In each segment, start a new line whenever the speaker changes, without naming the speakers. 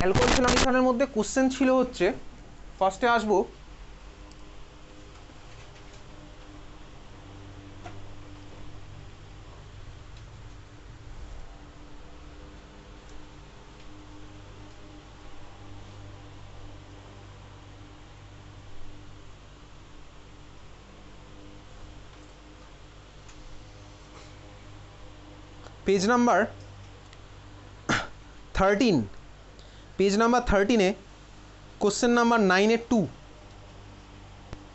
Alcohol ফেনামিথানের মধ্যে question ছিল হচ্ছে, ফার্স্টে আসবো পেজ নাম্বার 13, পেজ নাম্বার 13-এ কোশ্চেন নাম্বার 9-এর 2,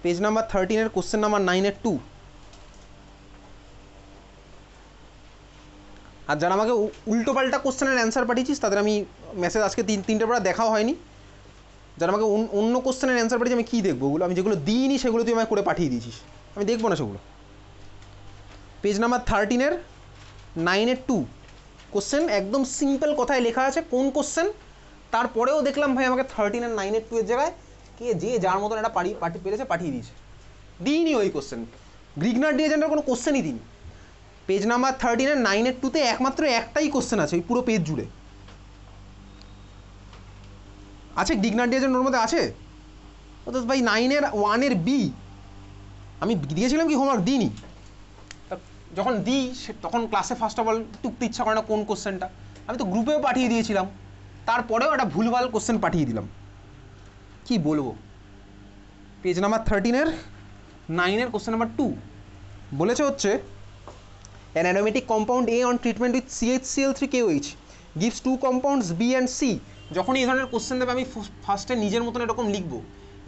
পেজ নাম্বার 13-এর কোশ্চেন নাম্বার 9-এর 2। আর যারা আমাকে উল্টোপাল্টা কোশ্চেনের অ্যান্সার পাঠিয়েছিস তাদের আমি মেসেজ আজকে তিনটে পড়া দেখাও হয়নি। যারা আমাকে অন্য কোশ্চেনের অ্যান্সার পাঠিয়েছি আমি কী দেখবো? ওগুলো আমি যেগুলো দিইনি সেগুলো তুই আমাকে করে পাঠিয়ে দিয়েছিস, আমি দেখবো না সেগুলো। পেজ নাম্বার 13-এর 9-এর 2 কোশ্চেন, একদম সিম্পল কথায় লেখা আছে কোন কোশ্চেন। তারপরেও দেখলাম ভাই আমাকে 13-এর 9-এর 2-এর জায়গায় কে যে যার মতন একটা পেরেছে পাঠিয়ে দিয়েছে, দিইনি ওই কোশ্চেন। গ্রিগনার ডিএজেন্টের কোনো কোশ্চেনই দিইনি। পেজ নাম্বার 13-এর 9-এর 2-তে একমাত্র একটাই কোশ্চেন আছে ওই পুরো পেজ জুড়ে। আছে গ্রিগনার ডিএজেন্ট ওর মধ্যে আছে? অর্থাৎ ভাই 9-এর 1-এর বি আমি দিয়েছিলাম কি হোমওয়ার্ক? দিইনি। যখন দিই তখন ক্লাসে ফার্স্ট অফ অল টুকতে ইচ্ছা করে না কোন কোশ্চেনটা, আমি তো গ্রুপেও পাঠিয়ে দিয়েছিলাম, তারপরেও একটা ভুলভাল কোশ্চেন পাঠিয়ে দিলাম, কি বলবো। পেজ নাম্বার 13-এর 9-এর কোশ্চেন নাম্বার 2 বলেছে হচ্ছে an aromatic compound A on treatment with CHCl3KOH gives two compounds B and C। যখন এই ধরনের কোশ্চেন দেবে আমি ফার্স্টে নিজের মতন এরকম লিখবো,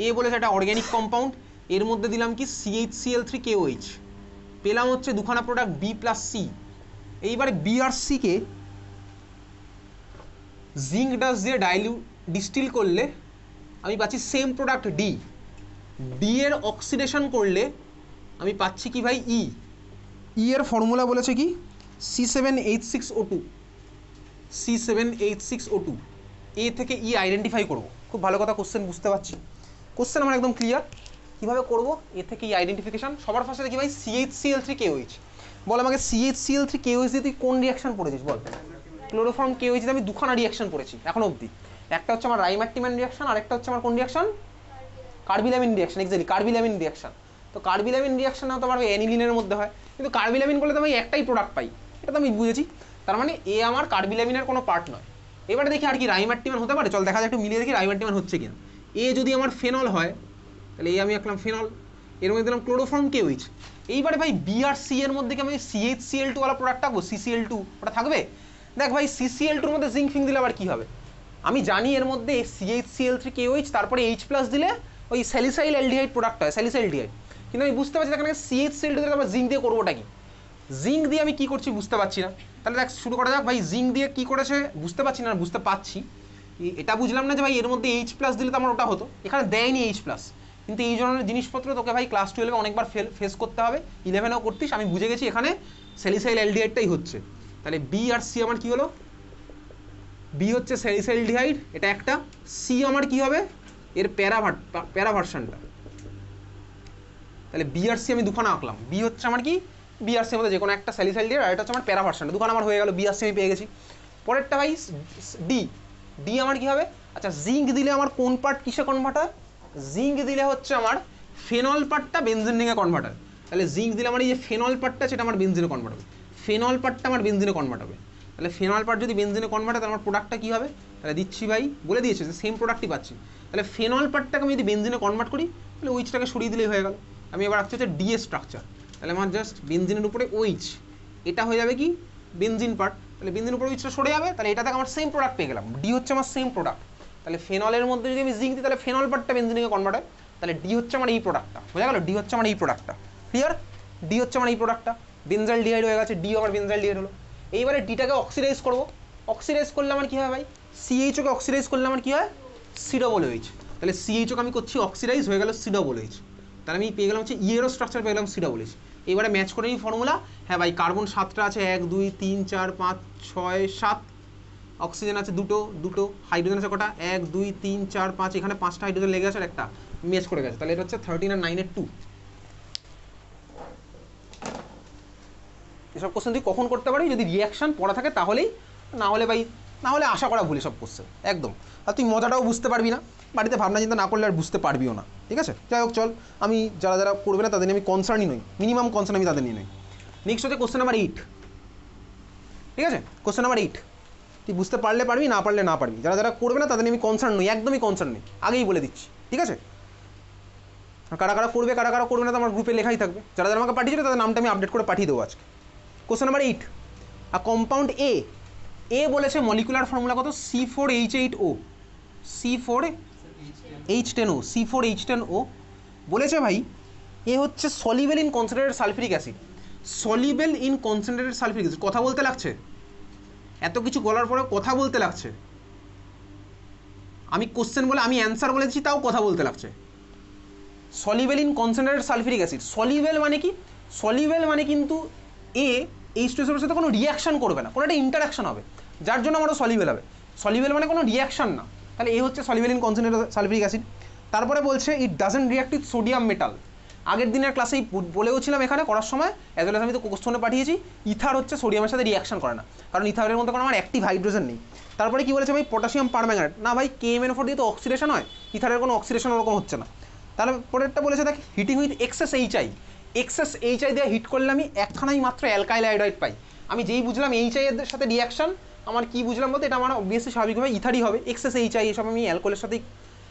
এ বলেছে একটা অর্গ্যানিক কম্পাউন্ড, এর মধ্যে দিলাম কি CHCl3KOH, পেলাম হচ্ছে দুখানা প্রোডাক্ট বি প্লাস সি। এইবারে বি আর সিকে জিঙ্ক ডাস্ট দিয়ে ডিস্টিল করলে আমি পাচ্ছি সেম প্রোডাক্ট ডি। ডি এর অক্সিডেশন করলে আমি পাচ্ছি কি ভাই ই। ই এর ফর্মুলা বলেছে কি C7H6O2, C7H6O2। এ থেকে ই আইডেন্টিফাই করবো, খুব ভালো কথা, কোশ্চেন বুঝতে পারছি, কোশ্চেন আমার একদম ক্লিয়ার। কীভাবে করবো এ থেকে ই আইডেন্টিফিকেশন? সবার ফার্স্টে দেখি ভাই CHCl3KOH, বল আমাকে CHCl3KOH দিয়ে তুই কোন রিয়াকশন পড়েছিস বল? ক্লোরোফর্ম KOH দিয়ে আমি দুখানা রিয়াকশন পড়েছি এখন অবধি, একটা হচ্ছে আমার রাইমার্টিম্যান রিয়াকশন, আর একটা হচ্ছে আমার কোন reaction? Carbylamine reaction. Exactly carbylamine reaction. তো কার্বিলামিন রিয়াকশন তো আমার অ্যানিলিনের মধ্যে হয়, কিন্তু কার্বিলামিন করলে তো আমি একটাই প্রোডাক্ট পাই, এটা তো আমি বুঝেছি। তার মানে এ আমার কার্বিলামিনের কোনো পার্ট নয়। এবারে দেখি আর কি রাইমার্টিম্যান হতে পারে, চল দেখা যায় একটু মিলিয়ে দেখি রাইমার্টিম্যান হচ্ছে কিনা। এ যদি আমার ফেনল হয় তাহলে এই আমি আঁকলাম ফেনল, এর মধ্যে দিলাম ক্লোরোফর্ম KOH। এইবারে ভাই বি আর সি এর মধ্যে কি আমি CHCl2 ওয়ালা প্রোডাক্ট থাকবো? CCl2 ওটা থাকবে? দেখ ভাই CCl2 এর মধ্যে জিঙ্ক ফিঙ্ক দিলে আবার কি হবে? আমি জানি এর মধ্যে CHCl3KOH তারপরে H+ দিলে ওই স্যালিসাইল অ্যালডিহাইড প্রোডাক্ট হয়, স্যালিসাইল ডিহাইড। কিন্তু আমি বুঝতে পারছি এখানে CHCl2 দিলে আমরা জিঙ্ক দিয়ে করবোটা কি? জিঙ্ক দিয়ে আমি কি করছি বুঝতে পারছি না। তাহলে দেখ শুরু করা যাক ভাই, জিঙ্ক দিয়ে কি করেছে বুঝতে পারছি না, বুঝতে পারছি এটা বুঝলাম না যে ভাই এর মধ্যে H+ দিলে তো আমার ওটা হতো, এখানে দেয়নি H+। কিন্তু এই ধরনের জিনিসপত্র তোকে ভাই ক্লাস 12-এ অনেকবার ফেস করতে হবে, 11-এও করতিস, আমি বুঝে গেছি এখানে স্যালিসাইল অ্যালডিহাইডটাই হচ্ছে। তাহলে বি আর সি আমার কি হলো? বি হচ্ছে স্যালিসাইল ডিহাইড, এটা একটা। সি আমার কি হবে? এর প্যারা ভার্সনটা। তাহলে বি আর সি আমি দুখানা আঁকলাম, বি হচ্ছে আমার কি? বি আর সি এর মধ্যে যে কোনো একটা স্যালিসাইল ডিহাইড, আর এটা হচ্ছে আমার প্যারা ভার্সনটা, দুখানা আমার হয়ে গেল, বি আর সি আমি পেয়ে গেছি। পরেরটা ভাই ডি, ডি আমার কি হবে? আচ্ছা জিঙ্ক দিলে আমার কোন পার্ট কিসে কনভার্ট হয়? জিঙ্ক দিলে হচ্ছে আমার ফেনল পার্টটা বেনজিন রিংয়ে কনভার্ট হয়। তাহলে জিঙ্ক দিলে আমার এই যে ফেনল পার্টটা সেটা আমার বেনজিনে কনভার্ট হবে, ফেনল পার্টটা আমার বেনজিনে কনভার্ট হবে। তাহলে ফেনল পার্ট যদি বেনজিনে কনভার্ট হয় তাহলে আমার প্রোডাক্টটা কী হবে? তাহলে দিচ্ছি ভাই, বলে দিয়েছে যে সেম প্রোডাক্টই পাচ্ছি। তাহলে ফেনল পার্টটাকে আমি যদি বেনজিনে কনভার্ট করি তাহলে ওইচটাকে সরিয়ে দিলেই হয়ে গেল। আমি এবার রাখছি হচ্ছে ডিএ স্ট্রাকচার, তাহলে আমার জাস্ট বেনজিনের উপরে ওইচ, এটা হয়ে যাবে কি? Benzene part. তাহলে বেনজিনের উপরে ওইচটা সরে যাবে, তাহলে এটা থেকে আমার সেম প্রোডাক্ট পেয়ে গেলাম, ডি হচ্ছে আমার সেম প্রোডাক্ট। তাহলে ফেনলের মধ্যে যদি আমি জিঙ্ক দিই তাহলে ফেনল পার্টটা বেনজিনে কনভার্ট হয়, তাহলে ডি হচ্ছে আমার এই প্রোডাক্টটা, বোঝা গেল? ডি হচ্ছে আমার এই প্রোডাক্টটা, ক্লিয়ার? ডি হচ্ছে আমার এই প্রোডাক্টটা, বেনজাইল ডিহাইড হয়ে গেছে, ডি আমার বেনজাইল ডিহাইড হলো। এইবারে ডিটাকে অক্সিডাইজ করবো, অক্সিডাইজ করলে আমার কী হয় ভাই? সিএইচওকে অক্সিডাইজ করলে আমার কী হয়? COOH। তাহলে সিএইচওকে আমি করছি অক্সিডাইজ, হয়ে গেল COOH। তাহলে আমি পেয়ে গেলাম হচ্ছে ইয়েরও স্ট্রাকচার পেয়ে গেলাম COOH। এবারে ম্যাচ করে নিই ফর্মুলা। হ্যাঁ ভাই, কার্বন 7টা আছে, 1 2 3 4 5 6 7, অক্সিজেন আছে দুটো, হাইড্রোজেন আছে কটা? 1 2 3 4 5, এখানে 5টা হাইড্রোজেন লেগে আছে আর একটা ম্যাচ করে গেছে। তাহলে এটা হচ্ছে 13 আর 9-এর 2। এসব কোশ্চেন তুই কখন করতে পারি? যদি রিয়াকশন পড়া থাকে তাহলেই, না হলে ভাই না হলে আশা করা ভুল সব কোশ্চেন একদম। আর তুই মজাটাও বুঝতে পারবি না, বাড়িতে ভাবনা চিন্তা না করলে আর বুঝতে পারবিও না, ঠিক আছে? যাই হোক চল, আমি যারা যারা করবে না তাদের নিয়ে আমি কনসার্নই নই, মিনিমাম কনসার্ন আমি তাদের নিয়ে নই। নেক্সট হচ্ছে কোশ্চেন নাম্বার 8, ঠিক আছে? কোশ্চেন নাম্বার 8, তুই বুঝতে পারলে পারবি, না পারলে না পারবি। যারা যারা করবে না তাদের নিয়ে আমি কনসার্ন নই, একদমই কনসার্ন নেই, আগেই বলে দিচ্ছি, ঠিক আছে? কারা কারা করবে কারা কারা করবে না তো আমার গ্রুপে লেখাই থাকবে। যারা যারা আমাকে পাঠিয়েছিল তাদের নামটা আমি আপডেট করে পাঠিয়ে দেবো আজকে। কোশ্চেন নাম্বার 8, আর কম্পাউন্ড এ বলেছে মলিকুলার ফর্মুলা কত? C4H8O, C4H10O, C4H10O বলেছে ভাই। এ হচ্ছে soluble in concentrated sulphuric acid, soluble in concentrated sulphuric acid. কথা বলতে লাগছে, এত কিছু বলার পরে কথা বলতে লাগছে। আমি কোশ্চেন বলে আমি অ্যান্সার বলে দিচ্ছি, তাও কথা বলতে লাগছে। Soluble in concentrated sulphuric acid, soluble মানে কি? সলিবেল মানে কিন্তু H2SO এর সাথে কোনো রিয়াকশন করবে না, কোনো একটা ইন্টারাকশন হবে, যার জন্য আমরা সলিবেল হবে। সলিবেল মানে কোনো রিয়াকশন না, তাহলে এ হচ্ছে soluble in concentrated sulphuric acid. তারপরে বলছে it doesn't react with sodium metal. আগের দিনের ক্লাসেই বলেও ছিলাম এখানে করার সময়, অ্যাজ ওয়েল আমি তো কোশ্চেনে পাঠিয়েছি, ইথার হচ্ছে সোডিয়ামের সাথে রিয়াকশন করে না, কারণ ইথারের মধ্যে কোনো আমার অ্যাক্টিভ হাইড্রোজেন নেই। তারপরে কি বলেছে ভাই? পটাশিয়াম পারম্যাঙ্গানেট, না ভাই KMnO4 দিয়ে তো অক্সিডেশন হয়, ইথারের কোনো অক্সিডেশন ওরকম হচ্ছে না। তাহলে পরেরটা বলেছে দেখ, হিটিং উইথ এক্সেস HI দিয়ে হিট করলে আমি একখানাই মাত্র অ্যালকাইল আয়োডাইড পাই। আমি যেই বুঝলাম HI এর সাথে রিয়াকশন, আমার কি বুঝলাম বলতে এটা আমার অবভিয়াসলি স্বাভাবিকভাবে ইথারই হবে। এক্সেস HI এসব আমি অ্যালকোহলের সাথে,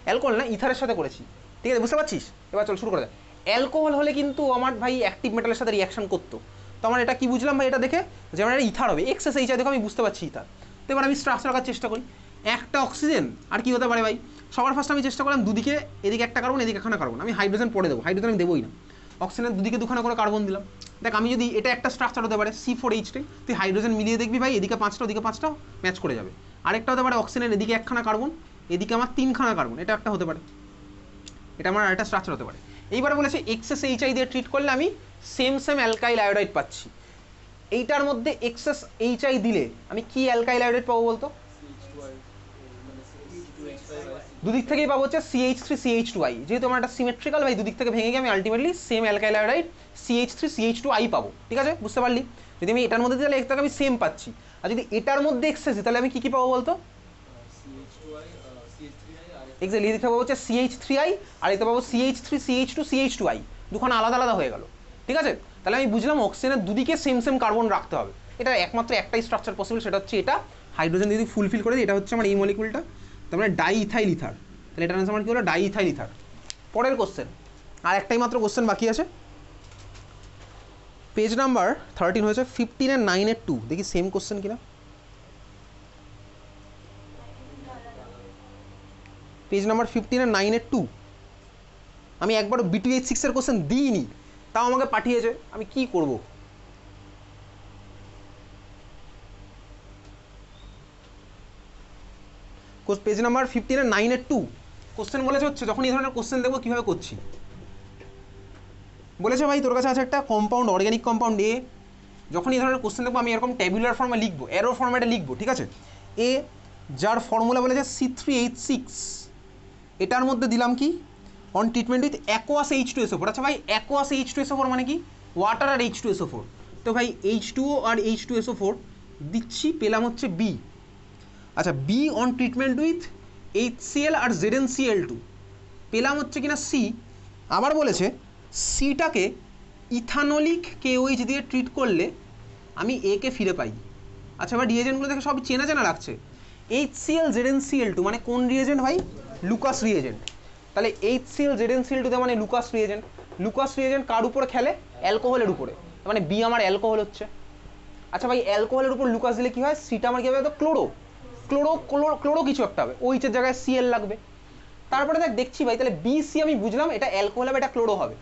অ্যালকোহল না ইথারের সাথে করেছি, ঠিক আছে? বুঝতে পারছিস? এবার চল শুরু করে দেয়। অ্যালকোহল হলে কিন্তু আমার ভাই অ্যাক্টিভ মেটালের সাথে রিয়াকশন করতো, তো আমার এটা কি বুঝলাম ভাই? এটা দেখে যে আমার এটা ইথার হবে, এক্সেস HI দেখে আমি বুঝতে পারছি ইথার। তো এবার আমি স্ট্রাকচার রাখার চেষ্টা করি, একটা অক্সিজেন আর কি হতে পারে ভাই? সবার ফার্স্ট আমি চেষ্টা করলাম দুদিকে, এদিকে একটা কার্বন এদিকে একখানা কার্বন, আমি হাইড্রোজেন পরে দেবো, হাইড্রোজেন আমি দেবোই না, অক্সিজেনের দুদিকে দুখানা করে কার্বন দিলাম। দেখ আমি যদি এটা একটা স্ট্রাকচার হতে পারে C4H10, তুই হাইড্রোজেন মিলিয়ে দেখবি ভাই এদিকে 5টা ওদিকে 5টা ম্যাচ করে যাবে। আরেকটা হতে পারে অক্সিজেনের এদিকে একখানা কার্বন এদিকে আমার 3খানা কার্বন, এটা একটা হতে পারে, এটা আমার আরেকটা স্ট্রাকচার হতে পারে। এইবার বলেছে এক্সেস HI দিয়ে ট্রিট করলে আমি সেম অ্যালকাইল আয়োডাইড পাচ্ছি। এইটার মধ্যে এক্সেস HI দিলে আমি কি অ্যালকাইল আয়োডাইড পাবো বলতো? দুদিক থেকেই পাবো হচ্ছে CH3CH2I, যেহেতু আমার একটা সিমেট্রিক্যাল ভাই, দুদিক থেকে ভেঙে গিয়ে আমি ultimately same alkyl iodide CH3CH2I পাবো, ঠিক আছে? বুঝতে পারলি? যদি আমি এটার মধ্যে তাহলে একটাকে আমি সেম পাচ্ছি, আর যদি এটার মধ্যে এক্সেস তাহলে আমি কি পাবো বলতো? এক্স্যাক্টলি, এদিকে পাবো হচ্ছে CH3I আর এদিকে পাবো CH3CH2CH2I, দুখানা আলাদা আলাদা হয়ে গেল, ঠিক আছে? তাহলে আমি বুঝলাম অক্সিজেনের দুদিকে সেম কার্বন রাখতে হবে। এটা একমাত্র একটাই স্ট্রাকচার পসিবল, সেটা হচ্ছে এটা। হাইড্রোজেন যদি ফুলফিল করে দিই, এটা হচ্ছে আমার এই মলিকুলটা, তার মানে ডাইইথাইল ইথার। তাহলে এটার আনসার আমার কি হলো? Diethyl ether. পরের কোশ্চেন, আর একটাই মাত্র কোশ্চেন বাকি আছে। পেজ নাম্বার 13 হয়েছে, 15 আর 9 এর 2, দেখি সেম কোশ্চেন কিনা। পেজ নাম্বার 15 আর 9 এর 2, আমি একবারও B2H6 এর কোশ্চেন দিইনি, তাও আমাকে পাঠিয়েছে, আমি কি করব? পেজ নাম্বার 15 আর 9 এর 2 কোশ্চেন বলেছে হচ্ছে, যখন এই ধরনের কোশ্চেন দেখবো কীভাবে করছি। বলেছে ভাই তোর কাছে আছে একটা কম্পাউন্ড, অর্গ্যানিক কম্পাউন্ড এ, যখন এই ধরনের কোশ্চেন দেখবো আমি এরকম ট্যাবুলার ফর্মে লিখবো, অ্যারো ফর্ম্যাটে লিখবো, ঠিক আছে? এ যার ফর্মুলা বলেছে C3H6, এটার মধ্যে দিলাম কি? On treatment with aqueous H2SO4। আচ্ছা ভাই অ্যাকোয়াস H2SO4 মানে কি? ওয়াটার আর H2SO4। তো ভাই H2O আর H2SO4 দিচ্ছি, পেলাম হচ্ছে B। আচ্ছা B on treatment with HCl আর ZnCl2 পেলাম হচ্ছে কিনা C। আবার বলেছে সিটাকে ইথানোলিক KOH দিয়ে ট্রিট করলে আমি A কে ফিরে পাই। আচ্ছা এবার রিয়েজেন্টগুলো দেখে সব চেনা চেনা লাগছে। HCl ZnCl2 মানে কোন রিয়েজেন্ট ভাই? Lucas reagent. তাহলে HCl ZnCl2 মানে লুকাস রিয়েজেন্ট। লুকাস রিয়েজেন্ট কার উপরে খেলে? অ্যালকোহলের উপরে, মানে B আমার অ্যালকোহল হচ্ছে। আচ্ছা ভাই অ্যালকোহলের উপর লুকাস দিলে কি হয়? সিটা আমার কি হবে? তো ক্লোরো কিছু একটা হবে, OH এর জায়গায় Cl লাগবে। তারপরে দেখ দেখছি ভাই, তাহলে BC আমি বুঝলাম এটা অ্যালকোহল হবে, এটা ক্লোরো হবে।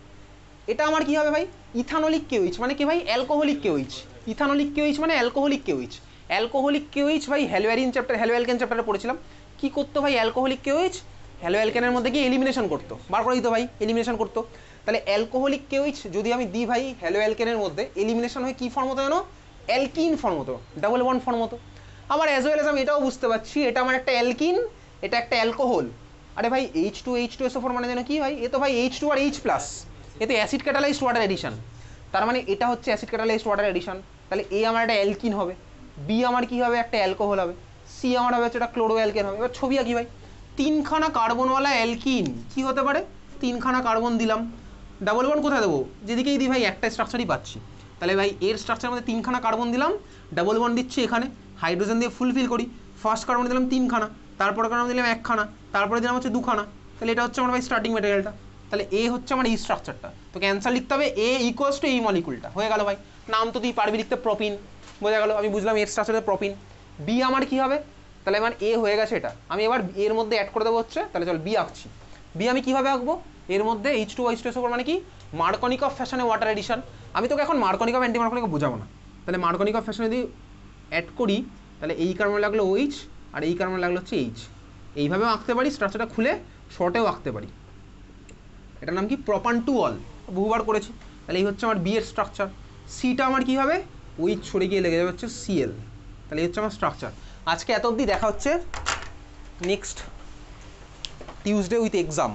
এটা আমার কি হবে ভাই? ইথানোলিক KOH মানে কি ভাই? Alcoholic KOH। ইথানোলিক KOH মানে অ্যালকোহলিক KOH। অ্যালকোহলিক KOH ভাই হ্যালোঅ্যারিন চ্যাপ্টার, হ্যালোঅ্যালকেন চ্যাপ্টারে পড়েছিলাম। কি করতো ভাই অ্যালকোহলিক KOH? হ্যালোঅ্যালকেনের মধ্যে গিয়ে এলিমিনেশন করতো, বার করে দিত ভাই, এলিমিনেশন করতো। তাহলে অ্যালকোহলিক KOH যদি আমি দিই ভাই হ্যালোঅ্যালকেনের মধ্যে, এলিমিনেশন হয়ে কি ফর্ম হতো জানো? অ্যালকিন ফর্ম হতো, ডাবল বন্ড ফর্ম হতো। আবার অ্যাজ ওয়েল এজ আমি এটাও বুঝতে পারছি এটা আমার একটা অ্যালকিন, এটা একটা অ্যালকোহল। আরে ভাই H2H2SO4 মানে যেন কি ভাই? এ তো ভাই H2 আর H+, এতে অ্যাসিড ক্যাটালাইজড ওয়াটার এডিশন, তার মানে এটা হচ্ছে অ্যাসিড ক্যাটালাইজড ওয়াটার এডিশন। তাহলে A আমার একটা অ্যালকিন হবে, B আমার কি হবে? একটা অ্যালকোহল হবে, C সি আমার হবে হচ্ছে এটা ক্লোরো অ্যালকেন হবে। এবার ছবি আঁকি ভাই, তিনখানা কার্বনওয়ালা অ্যালকিন কি হতে পারে, তিনখানা কার্বন দিলাম, ডাবল বন্ড কোথায় দেবো, যেদিকেই দিই ভাই একটা স্ট্রাকচারই পাচ্ছি। তাহলে ভাই এর স্ট্রাকচারের মধ্যে তিনখানা কার্বন দিলাম, ডাবল বন্ড দিচ্ছি এখানে, হাইড্রোজেন দিয়ে ফুলফিল করি। ফার্স্ট কার্বন দিলাম তিনখানা, তারপরে কার্বন দিলাম একখানা, তারপরে দিলাম হচ্ছে দুখানা। তাহলে এটা হচ্ছে আমার ভাই স্টার্টিং ম্যাটেরিয়ালটা। তাহলে এ হচ্ছে আমার এই স্ট্রাকচারটা। তো ক্যান্সার লিখতে হবে এ ইকুয়ালস টু এই মলিকুলটা, হয়ে গেল ভাই। নাম তো তুই পারবি লিখতে, প্রোপিন, বোঝা গেল, আমি বুঝলাম এর স্ট্রাকচারে প্রোপিন। বি আমার কি হবে, তাহলে আমার এ হয়ে গেছে এটা, আমি এবার এর মধ্যে অ্যাড করে দেবো হচ্ছে, তাহলে চল বি আঁকছি। বি আমি কীভাবে আঁকবো, এর মধ্যে H2O মানে কি, মার্কনিক অফ ফ্যাশনে ওয়াটার এডিশন। আমি তোকে এখন মার্কনিক অফ অ্যান্টি মার্কনিক বোঝাবো না। তাহলে মার্কনিক অফ ফ্যাশনে যদি অ্যাড করি, তাহলে এই কার্বন লাগলো OH আর এই কার্বন লাগলো হচ্ছে H। এইভাবেও আঁকতে পারি, স্ট্রাকচারটা খুলে শর্টেও আঁকতে পারি। এটার নাম কি, প্রপান টু অল, বহুবার করেছি। তাহলে এই হচ্ছে আমার বি এর স্ট্রাকচার। সিটা আমার কি হবে, OH সরে গিয়ে লেগে যাবে হচ্ছে Cl। তাহলে এই হচ্ছে আমার স্ট্রাকচার। আজকে এত অবধি, দেখা হচ্ছে নেক্সট টিউসডে উইথ এক্সাম।